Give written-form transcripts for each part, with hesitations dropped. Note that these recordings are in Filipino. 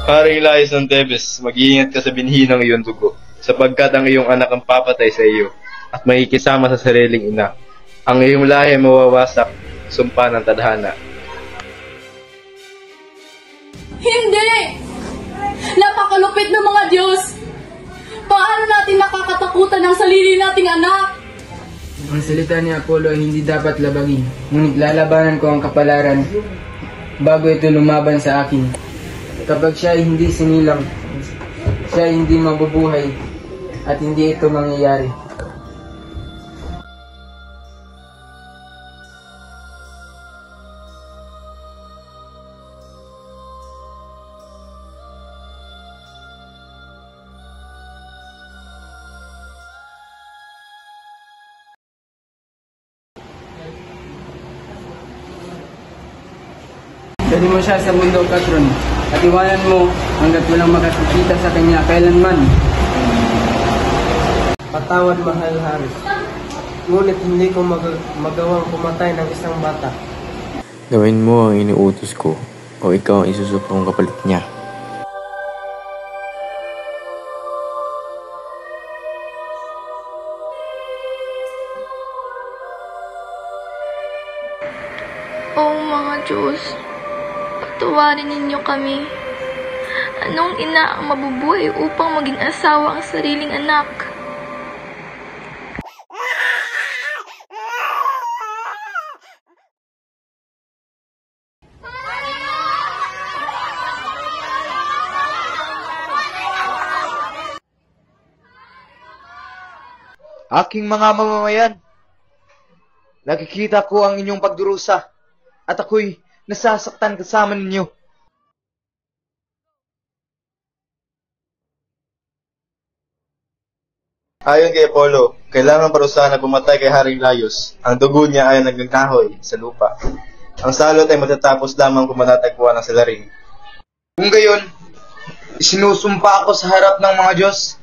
Haring Laios ng Tebes, mag-iingat ka sa binhi ng iyong dugo, sapagkat ang iyong anak ang papatay sa iyo, at makikisama sa sariling ina. Ang iyong lahi mawawasak, sumpa ng tadhana. Hindi! Napakalupit ng mga Diyos! Paano natin nakakatakutan ang sarili nating anak? Ang salita ni Apollo ay hindi dapat labagin, ngunit lalabanan ko ang kapalaran bago ito lumaban sa akin. Kapag siya ay hindi sinilang, siya ay hindi mabubuhay at hindi ito mangyayari. Dali mo siya sa bundok, Katron, at iwanan mo hanggat walang makakikita sa kanya kailanman. Patawad, mahal Haris. Ngunit hindi ko magawang pumatay ng isang bata. Gawin mo ang iniutos ko o ikaw ang isusupong kapalit niya. Oh mga Diyos, patawarin ninyo kami. Anong ina ang mabubuhay upang maging asawa ang sariling anak? Aking mga mamamayan, nakikita ko ang inyong pagdurusa at ako'y nasasaktan kasama ninyo. Ayon kay Apollo, kailangan parusahan na pumatay kay Haring Laios. Ang dugo niya ay nagkakahoy sa lupa. Ang salot ay matatapos lamang kung matatagpuan ng salarin. Kung gayon, isinusumpa ako sa harap ng mga Diyos.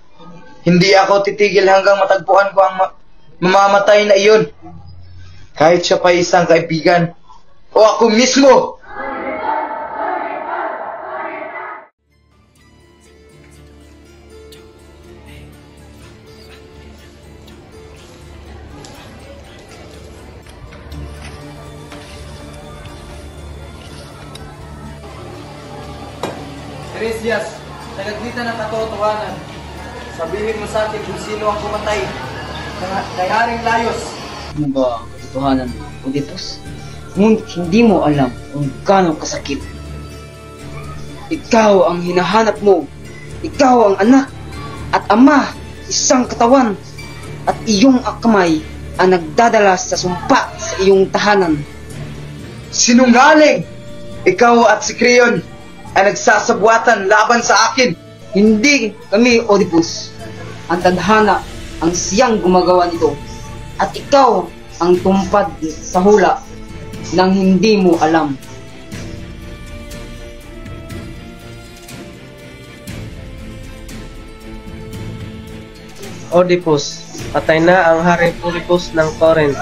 Hindi ako titigil hanggang matagpuan ko ang mamamatay na iyon. Kahit siya pa isang kaibigan o ako mismo. Teresias, nagaglitan ng katotohanan. Sabihin mo sa akin kung sino ang pumatay kay Haring Laios. Ano ba ang katotohanan mo, Oedipus? Ngunit hindi mo alam kung gaano kasakit. Ikaw ang hinahanap mo. Ikaw ang anak at ama, isang katawan. At iyong kamay ang nagdadala sa sumpa sa iyong tahanan. Sinungaling! Ikaw at si Creon ay nagsasabuatan laban sa akin. Hindi kami, Oedipus. Ang tadhana ang siyang gumagawa nito. At ikaw ang tumpad sa hula nang hindi mo alam. Oedipus, patay na ang Haring Polybos ng Corinth.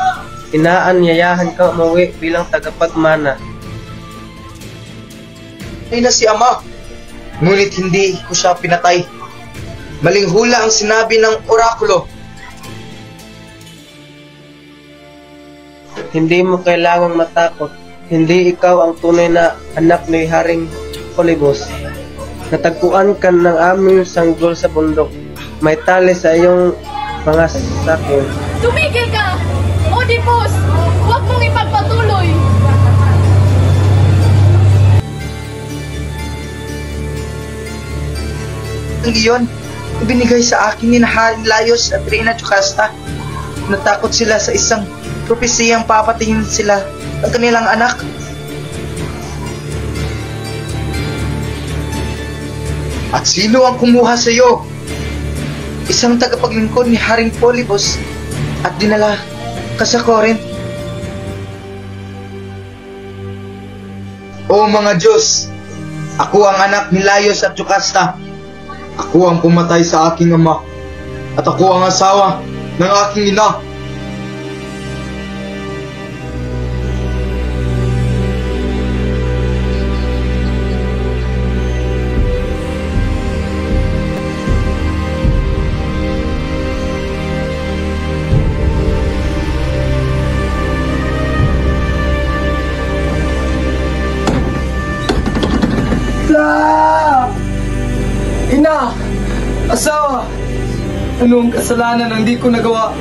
Inaanyayahan ka umuwi bilang tagapagmana. Ay na si Ama, ngunit hindi ko siya pinatay. Maling hula ang sinabi ng orakulo. Hindi mo kailangang matakot. Hindi ikaw ang tunay na anak ni Haring Polybos. Natagpuan ka ng aming sanggol sa bundok. May tali sa iyong mga sakin. Tumigil ka! Oedipus! Huwag mong ipagpatuloy! Ang iyon, ibinigay sa akin ni Haring Laios at Reyna Jocasta. Natakot sila sa isang propesiyang papatayin sila ng kanilang anak. At sino ang kumuha sa iyo? Isang tagapaglingkod ni Haring Polybos at dinala ka sa Corinth. O mga Diyos, ako ang anak ni Laios at Jocasta. Ako ang pumatay sa aking ama, at ako ang asawa ng aking ina. Ina! Asawa! Anong kasalanan ang di ko nagawa?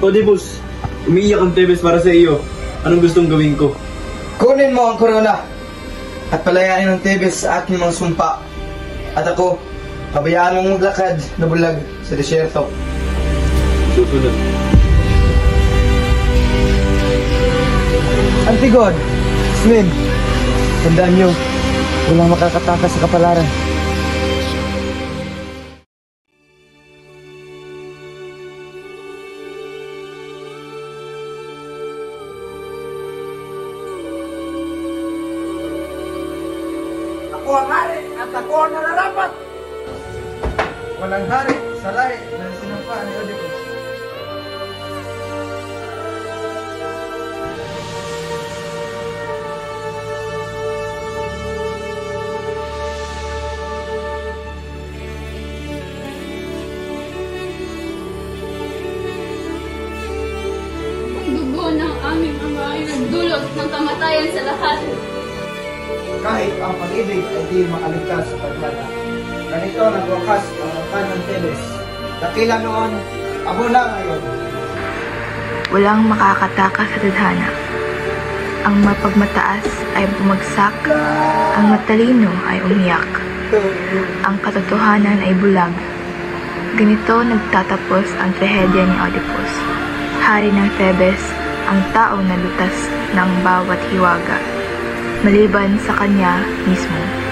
Oedipus, umiiyak ang Tebes para sa iyo. Anong gustong gawin ko? Kunin mo ang korona at palayain ang Tebes sa aking mga sumpa. At ako, pabayaan mong maglakad na bulag sa desyerto. Susunod. Antigone, Slim, tandaan niyo, walang makakatakas sa kapalaran. Ako ang hari at ako ang nararapat. Walang hari sa lahi na sinumpa ni Oedipus. Ang dugo ng aming ama ay nagdulot ng kamatayan sa lahat. Kahit ang pag-ibig ay di makaligtas sa pagmana. Ganito nagwakas ang angkan ng Tebes. Dakila noon, abo na ngayon. Walang makakatakas sa tadhana. Ang mapagmataas ay bumagsak, ang matalino ay umiyak. Ang katotohanan ay bulag. Ganito nagtatapos ang trahedya ni Oedipus, hari ng Tebes, ang taong nalutas ng bawat hiwaga, maliban sa kanya mismo.